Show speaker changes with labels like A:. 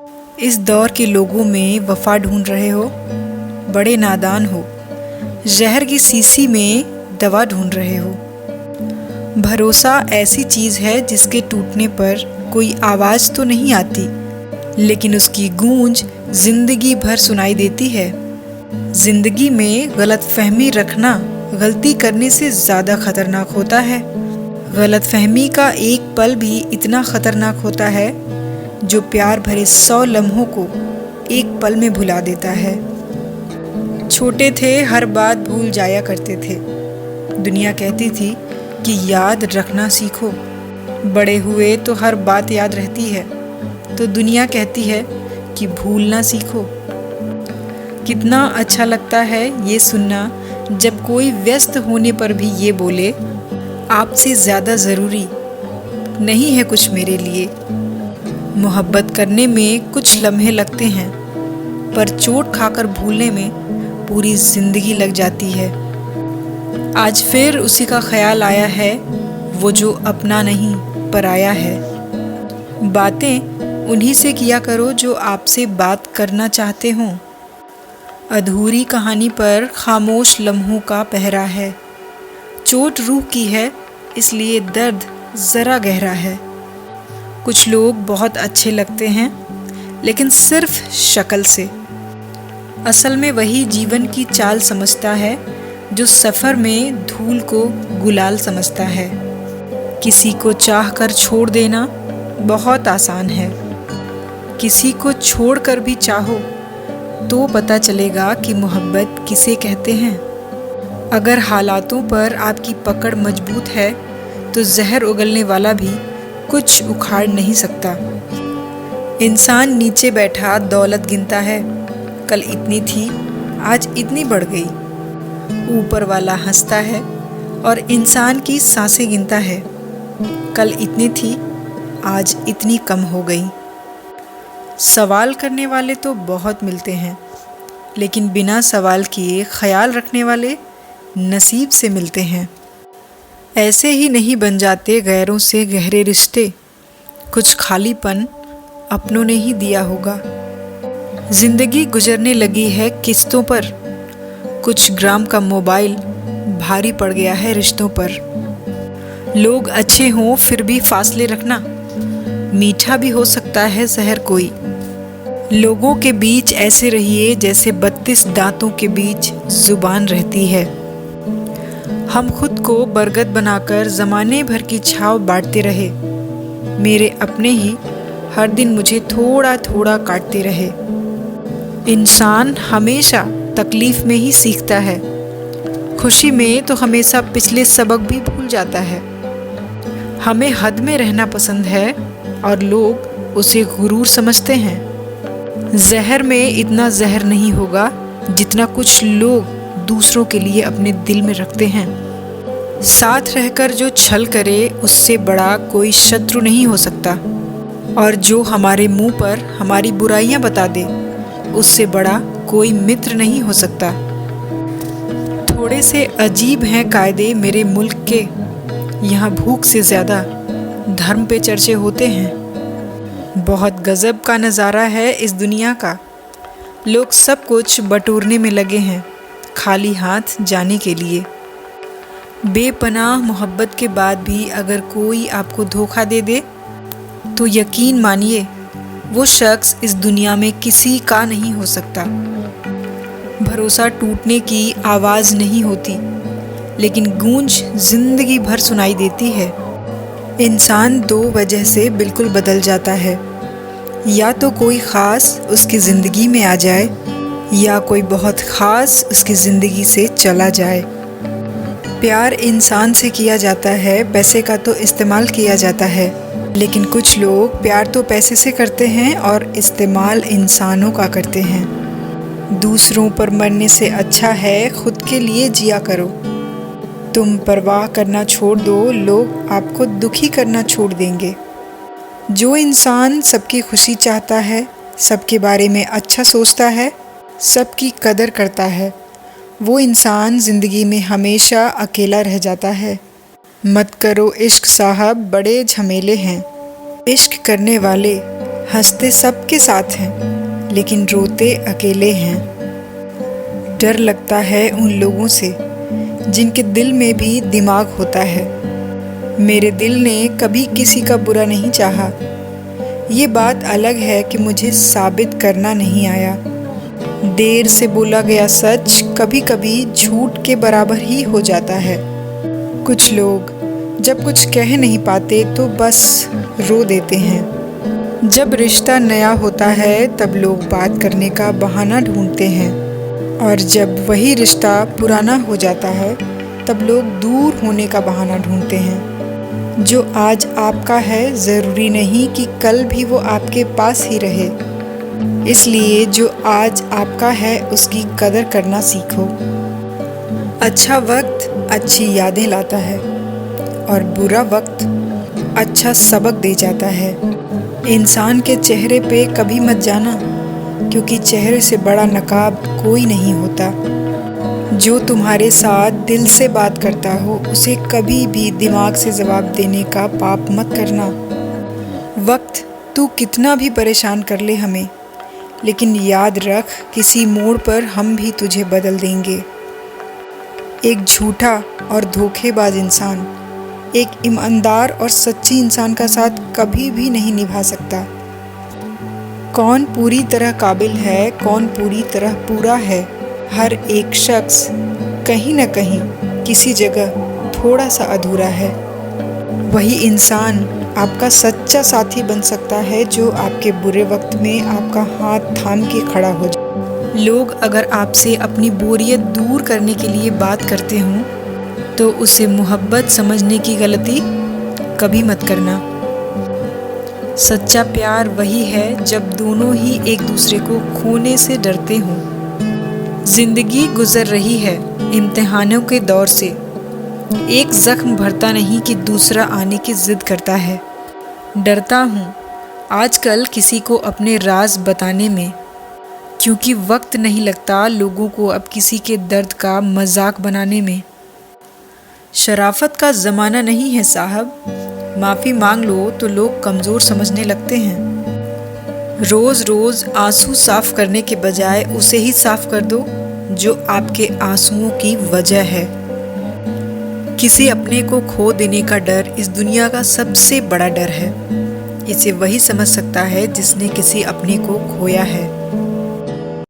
A: इस दौर के लोगों में वफा ढूंढ रहे हो, बड़े नादान हो। जहर की शीशी में दवा ढूंढ रहे हो। भरोसा ऐसी चीज़ है जिसके टूटने पर कोई आवाज़ तो नहीं आती, लेकिन उसकी गूंज जिंदगी भर सुनाई देती है। जिंदगी में गलतफहमी रखना गलती करने से ज़्यादा खतरनाक होता है। गलतफहमी का एक पल भी इतना खतरनाक होता है जो प्यार भरे 100 लम्हों को एक पल में भुला देता है। छोटे थे, हर बात भूल जाया करते थे। दुनिया कहती थी कि याद रखना सीखो। बड़े हुए तो हर बात याद रहती है, तो दुनिया कहती है कि भूलना सीखो। कितना अच्छा लगता है ये सुनना जब कोई व्यस्त होने पर भी ये बोले, आपसे ज़्यादा ज़रूरी नहीं है कुछ मेरे लिए। मोहब्बत करने में कुछ लम्हे लगते हैं, पर चोट खाकर भूलने में पूरी ज़िंदगी लग जाती है। आज फिर उसी का ख्याल आया है, वो जो अपना नहीं पराया है। बातें उन्हीं से किया करो जो आपसे बात करना चाहते हों। अधूरी कहानी पर खामोश लम्हों का पहरा है। चोट रूह की है, इसलिए दर्द ज़रा गहरा है। कुछ लोग बहुत अच्छे लगते हैं, लेकिन सिर्फ शक्ल से। असल में वही जीवन की चाल समझता है जो सफ़र में धूल को गुलाल समझता है। किसी को चाह कर छोड़ देना बहुत आसान है। किसी को छोड़ कर भी चाहो तो पता चलेगा कि मोहब्बत किसे कहते हैं। अगर हालातों पर आपकी पकड़ मजबूत है तो जहर उगलने वाला भी कुछ उखाड़ नहीं सकता। इंसान नीचे बैठा दौलत गिनता है, कल इतनी थी आज इतनी बढ़ गई। ऊपर वाला हंसता है और इंसान की सांसें गिनता है, कल इतनी थी आज इतनी कम हो गई। सवाल करने वाले तो बहुत मिलते हैं, लेकिन बिना सवाल किए ख्याल रखने वाले नसीब से मिलते हैं। ऐसे ही नहीं बन जाते गैरों से गहरे रिश्ते, कुछ खालीपन अपनों ने ही दिया होगा। जिंदगी गुजरने लगी है किस्तों पर, कुछ ग्राम का मोबाइल भारी पड़ गया है रिश्तों पर। लोग अच्छे हों फिर भी फासले रखना, मीठा भी हो सकता है जहर कोई। लोगों के बीच ऐसे रहिए जैसे 32 दांतों के बीच जुबान रहती है। हम खुद को बरगद बनाकर ज़माने भर की छाव बांटते रहे। मेरे अपने ही हर दिन मुझे थोड़ा थोड़ा काटते रहे। इंसान हमेशा तकलीफ़ में ही सीखता है। खुशी में तो हमेशा पिछले सबक भी भूल जाता है। हमें हद में रहना पसंद है और लोग उसे गुरूर समझते हैं। जहर में इतना जहर नहीं होगा जितना कुछ लोग दूसरों के लिए अपने दिल में रखते हैं। साथ रहकर जो छल करे उससे बड़ा कोई शत्रु नहीं हो सकता, और जो हमारे मुंह पर हमारी बुराइयां बता दे उससे बड़ा कोई मित्र नहीं हो सकता। थोड़े से अजीब हैं कायदे मेरे मुल्क के, यहाँ भूख से ज़्यादा धर्म पे चर्चे होते हैं। बहुत गज़ब का नज़ारा है इस दुनिया का। लोग सब कुछ बटोरने में लगे हैं, खाली हाथ जाने के लिए। बेपनाह मोहब्बत के बाद भी अगर कोई आपको धोखा दे दे तो यकीन मानिए वो शख्स इस दुनिया में किसी का नहीं हो सकता। भरोसा टूटने की आवाज़ नहीं होती, लेकिन गूंज ज़िंदगी भर सुनाई देती है। इंसान दो वजह से बिल्कुल बदल जाता है, या तो कोई ख़ास उसकी ज़िंदगी में आ जाए या कोई बहुत ख़ास उसकी ज़िंदगी से चला जाए। प्यार इंसान से किया जाता है, पैसे का तो इस्तेमाल किया जाता है, लेकिन कुछ लोग प्यार तो पैसे से करते हैं और इस्तेमाल इंसानों का करते हैं। दूसरों पर मरने से अच्छा है खुद के लिए जिया करो। तुम परवाह करना छोड़ दो, लोग आपको दुखी करना छोड़ देंगे। जो इंसान सबकी खुशी चाहता है, सबके बारे में अच्छा सोचता है, सबकी कदर करता है, वो इंसान ज़िंदगी में हमेशा अकेला रह जाता है। मत करो इश्क साहब, बड़े झमेले हैं। इश्क करने वाले हंसते सबके साथ हैं लेकिन रोते अकेले हैं। डर लगता है उन लोगों से जिनके दिल में भी दिमाग होता है। मेरे दिल ने कभी किसी का बुरा नहीं चाहा। ये बात अलग है कि मुझे साबित करना नहीं आया। देर से बोला गया सच कभी कभी झूठ के बराबर ही हो जाता है। कुछ लोग जब कुछ कह नहीं पाते तो बस रो देते हैं। जब रिश्ता नया होता है तब लोग बात करने का बहाना ढूंढते हैं, और जब वही रिश्ता पुराना हो जाता है तब लोग दूर होने का बहाना ढूंढते हैं। जो आज आपका है ज़रूरी नहीं कि कल भी वो आपके पास ही रहे। इसलिए जो आज आपका है उसकी कदर करना सीखो। अच्छा वक्त अच्छी यादें लाता है और बुरा वक्त अच्छा सबक दे जाता है। इंसान के चेहरे पे कभी मत जाना, क्योंकि चेहरे से बड़ा नकाब कोई नहीं होता। जो तुम्हारे साथ दिल से बात करता हो उसे कभी भी दिमाग से जवाब देने का पाप मत करना। वक्त तू कितना भी परेशान कर ले हमें, लेकिन याद रख किसी मोड़ पर हम भी तुझे बदल देंगे। एक झूठा और धोखेबाज इंसान एक ईमानदार और सच्ची इंसान का साथ कभी भी नहीं निभा सकता। कौन पूरी तरह काबिल है, कौन पूरी तरह पूरा है। हर एक शख्स कहीं न कहीं किसी जगह थोड़ा सा अधूरा है। वही इंसान आपका सच्चा साथी बन सकता है जो आपके बुरे वक्त में आपका हाथ थाम के खड़ा हो जाए। लोग अगर आपसे अपनी बोरियत दूर करने के लिए बात करते हों तो उसे मोहब्बत समझने की गलती कभी मत करना। सच्चा प्यार वही है जब दोनों ही एक दूसरे को खोने से डरते हों। जिंदगी गुजर रही है इम्तिहानों के दौर से। एक जख्म भरता नहीं कि दूसरा आने की जिद करता है। डरता हूँ आजकल किसी को अपने राज बताने में, क्योंकि वक्त नहीं लगता लोगों को अब किसी के दर्द का मजाक बनाने में। शराफत का ज़माना नहीं है साहब, माफ़ी मांग लो तो लोग कमज़ोर समझने लगते हैं। रोज़ रोज़ आंसू साफ़ करने के बजाय उसे ही साफ़ कर दो जो आपके आंसुओं की वजह है। किसी अपने को खो देने का डर इस दुनिया का सबसे बड़ा डर है। इसे वही समझ सकता है जिसने किसी अपने को खोया है।